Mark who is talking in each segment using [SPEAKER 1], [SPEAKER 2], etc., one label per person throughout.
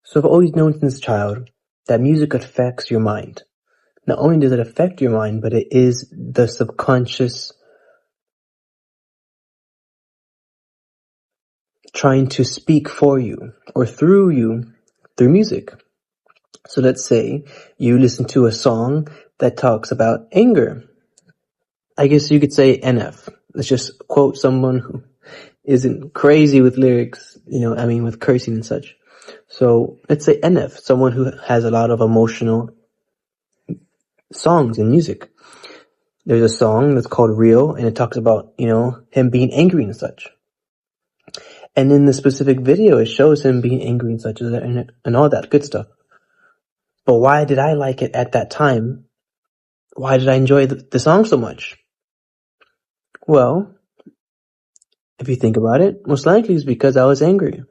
[SPEAKER 1] So I've always known since child that music affects your mind. Not only does it affect your mind, but it is the subconscious trying to speak for you or through you through music. So let's say you listen to a song that talks about anger. I guess you could say NF. Let's just quote someone who isn't crazy with lyrics, with cursing and such. So let's say NF, someone who has a lot of emotional songs and music. There's a song that's called Real, and it talks about, him being angry and such. And in the specific video, it shows him being angry and such and all that good stuff. But why did I like it at that time? Why did I enjoy the song so much? Well, if you think about it, most likely it's because I was angry.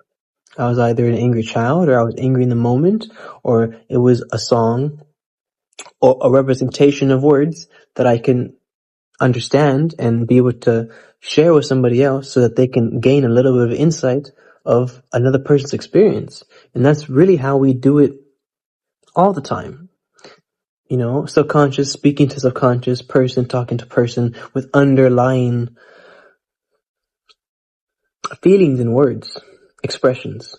[SPEAKER 1] I was either an angry child, or I was angry in the moment, or it was a song or a representation of words that I can understand and be able to share with somebody else so that they can gain a little bit of insight of another person's experience. And that's really how we do it all the time. Subconscious speaking to subconscious, person talking to person with underlying feelings and words, expressions.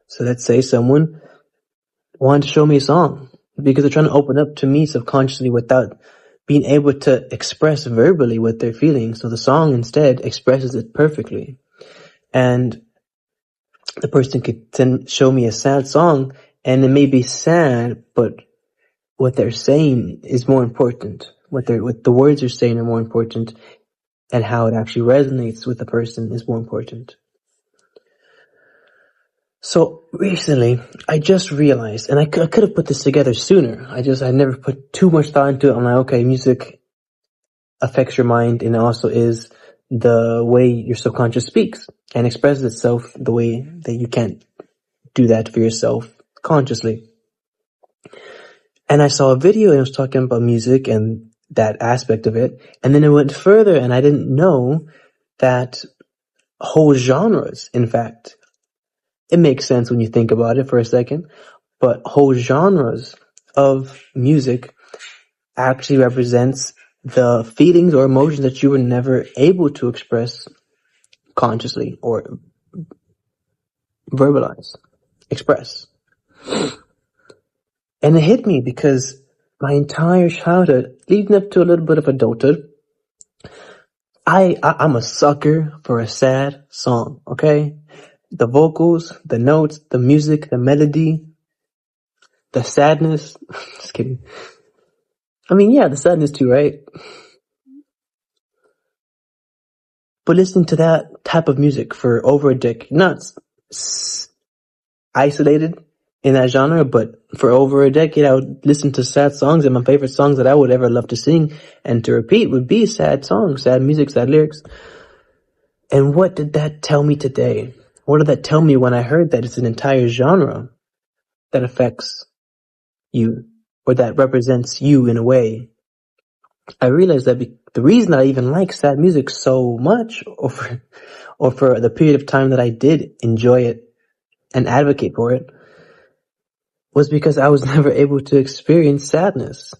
[SPEAKER 1] So let's say someone wanted to show me a song because they're trying to open up to me subconsciously without being able to express verbally what they're feeling. So the song instead expresses it perfectly. And the person could then show me a sad song, and it may be sad, but what they're saying is more important. What the words are saying are more important, and how it actually resonates with the person is more important. So recently, I just realized, and I could have put this together sooner. I never put too much thought into it. I'm like, okay, music affects your mind, and it also is the way your subconscious speaks and expresses itself the way that you can't do that for yourself consciously. And I saw a video and it was talking about music and that aspect of it. And then it went further, and I didn't know that whole genres, in fact, it makes sense when you think about it for a second, but whole genres of music actually represents the feelings or emotions that you were never able to express consciously or express. And it hit me because my entire childhood, leading up to a little bit of adulthood, I'm a sucker for a sad song, okay? The vocals, the notes, the music, the melody, the sadness. Just kidding. The sadness too, right? But listening to that type of music for over a decade, not isolated in that genre, but for over a decade, I would listen to sad songs, and my favorite songs that I would ever love to sing and to repeat would be sad songs, sad music, sad lyrics. And what did that tell me today? What did that tell me when I heard that it's an entire genre that affects you, or that represents you in a way? I realized that the reason I even like sad music so much, or for the period of time that I did enjoy it and advocate for it, was because I was never able to experience sadness.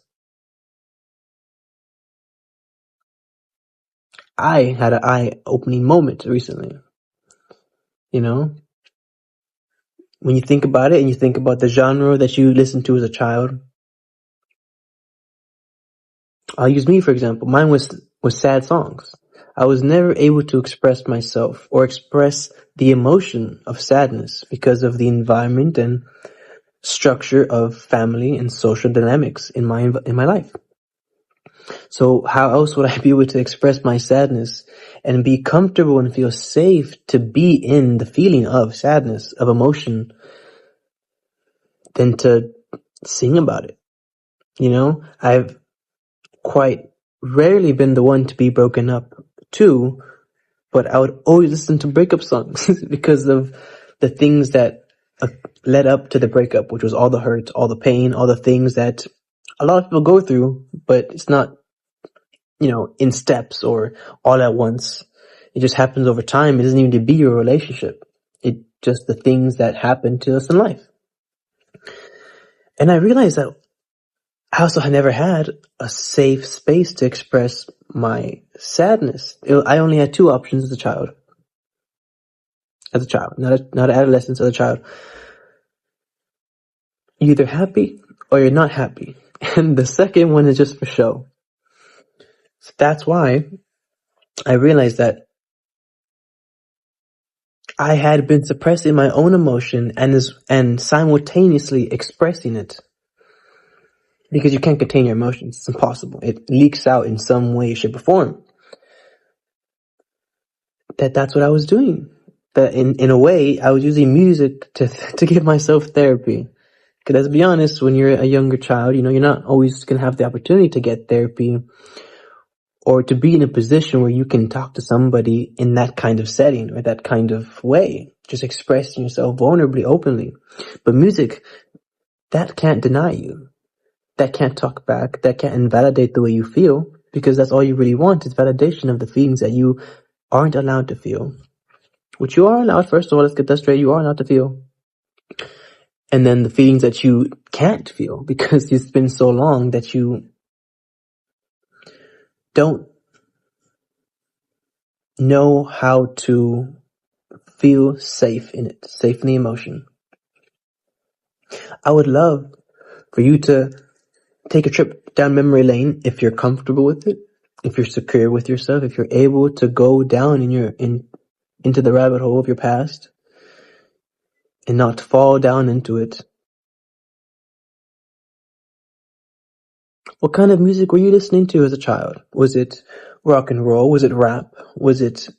[SPEAKER 1] I had an eye-opening moment recently. When you think about it and you think about the genre that you listened to as a child, I'll use me for example. Mine was sad songs. I was never able to express myself or express the emotion of sadness because of the environment and structure of family and social dynamics in my life. So how else would I be able to express my sadness and be comfortable and feel safe to be in the feeling of sadness, of emotion, than to sing about it? I've quite rarely been the one to be broken up to, but I would always listen to breakup songs because of the things that led up to the breakup, which was all the hurt, all the pain, all the things that a lot of people go through, but it's not, in steps or all at once. It just happens over time. It doesn't even need to be your relationship. It just the things that happen to us in life. And I realized that I also had never had a safe space to express my sadness. I only had two options as a child. Not an adolescent, as a child. You're either happy or you're not happy. And the second one is just for show. So that's why I realized that I had been suppressing my own emotion and simultaneously expressing it. Because you can't contain your emotions. It's impossible. It leaks out in some way, shape, or form. That's what I was doing. That in a way, I was using music to give myself therapy. Because let's be honest, when you're a younger child, you're not always going to have the opportunity to get therapy or to be in a position where you can talk to somebody in that kind of setting or that kind of way. Just expressing yourself vulnerably, openly. But music, that can't deny you. That can't talk back. That can't invalidate the way you feel, because that's all you really want is validation of the feelings that you aren't allowed to feel. Which you are allowed, first of all, let's get that straight. You are allowed to feel. And then the feelings that you can't feel because it's been so long that you don't know how to feel safe in it, safe in the emotion. I would love for you to take a trip down memory lane if you're comfortable with it, if you're secure with yourself, if you're able to go down into the rabbit hole of your past and not fall down into it. What kind of music were you listening to as a child? Was it rock and roll? Was it rap? Was it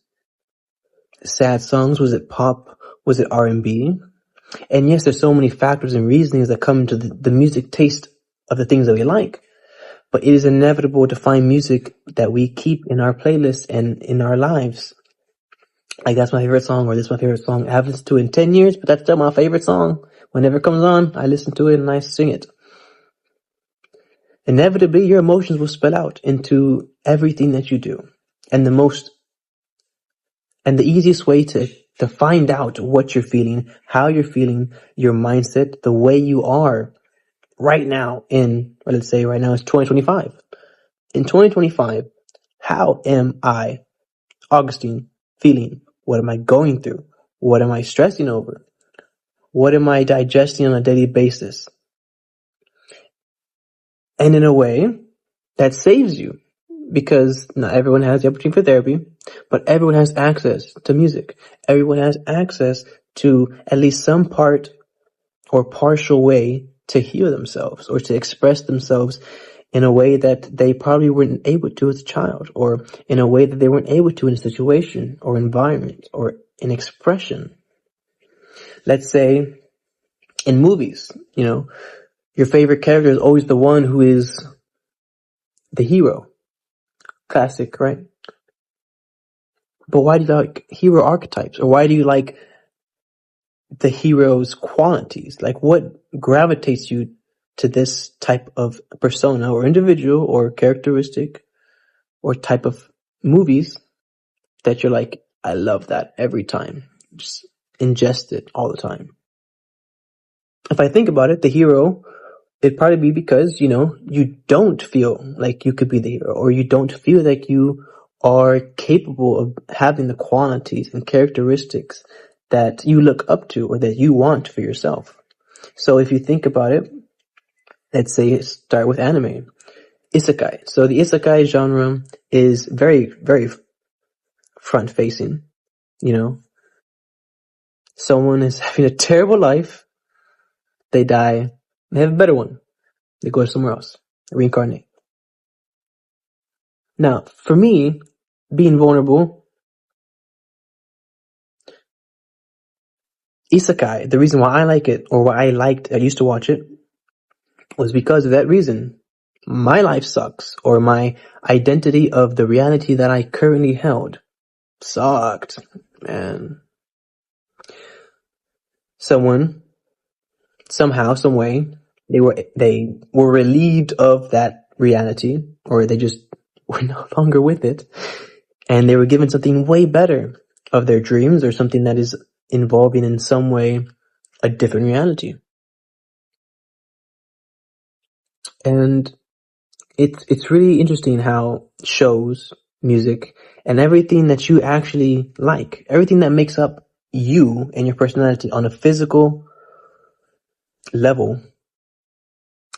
[SPEAKER 1] sad songs? Was it pop? Was it R&B? And yes, there's so many factors and reasonings that come into the music taste of the things that we like. But it is inevitable to find music that we keep in our playlists and in our lives. Like, that's my favorite song, or this is my favorite song. I haven't listened to it in 10 years, but that's still my favorite song. Whenever it comes on, I listen to it and I sing it. Inevitably, your emotions will spill out into everything that you do. And the easiest way to find out what you're feeling, how you're feeling, your mindset, the way you are right now let's say right now it's 2025. In 2025, how am I, Augustin, feeling? What am I going through? What am I stressing over? What am I digesting on a daily basis? And in a way, that saves you, because not everyone has the opportunity for therapy, but everyone has access to music. Everyone has access to at least some part or partial way to heal themselves or to express themselves in a way that they probably weren't able to as a child, or in a way that they weren't able to in a situation or environment or in expression. Let's say in movies, your favorite character is always the one who is the hero. Classic, right? But why do you like hero archetypes? Or why do you like the hero's qualities? Like, what gravitates you to this type of persona or individual or characteristic or type of movies that you're like, I love that every time. Just ingest it all the time. If I think about it, the hero, it'd probably be because, you don't feel like you could be the hero, or you don't feel like you are capable of having the qualities and characteristics that you look up to or that you want for yourself. So if you think about it, let's say start with anime. Isekai. So the isekai genre is very, very front facing. Someone is having a terrible life. They die. They have a better one. They go somewhere else. Reincarnate. Now, for me, being vulnerable, isekai, the reason why I like it, or why I used to watch it, was because of that reason. My life sucks, or my identity of the reality that I currently held sucked, man. Someone, somehow, some way, they were relieved of that reality, or they just were no longer with it, and they were given something way better of their dreams, or something that is involving in some way a different reality. And it's really interesting how shows, music, and everything that you actually like, everything that makes up you and your personality on a physical level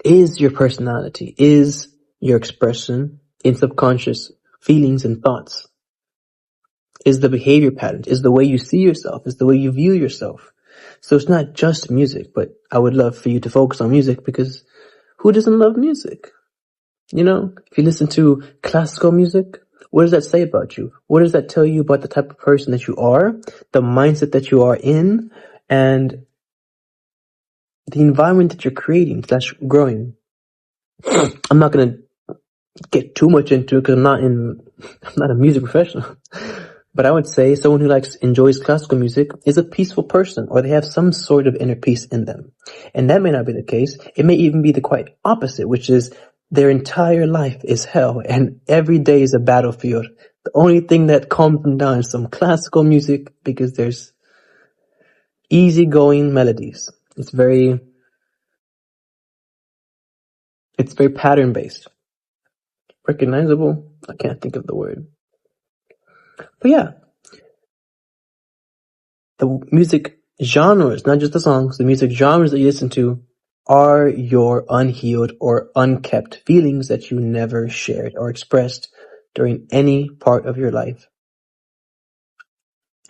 [SPEAKER 1] is your personality, is your expression in subconscious feelings and thoughts, is the behavior patterns, is the way you see yourself, is the way you view yourself. So it's not just music, but I would love for you to focus on music, because who doesn't love music? You know, if you listen to classical music, what does that say about you? What does that tell you about the type of person that you are, the mindset that you are in, and the environment that you're creating, that's growing? I'm not going to get too much into it because I'm not a music professional. But I would say someone who enjoys classical music is a peaceful person, or they have some sort of inner peace in them. And that may not be the case. It may even be the quite opposite, which is their entire life is hell and every day is a battlefield. The only thing that calms them down is some classical music, because there's easygoing melodies. It's very pattern based. Recognizable? I can't think of the word. But yeah, the music genres, not just the songs, the music genres that you listen to are your unhealed or unkept feelings that you never shared or expressed during any part of your life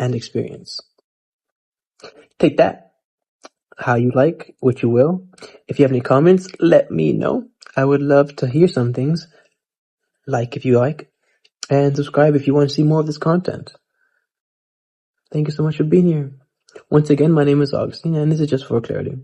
[SPEAKER 1] and experience. Take that how you like, what you will. If you have any comments, let me know. I would love to hear some things. Like if you like, and subscribe if you want to see more of this content. Thank you so much for being here. Once again, my name is Augustin, and this is Just for Clarity.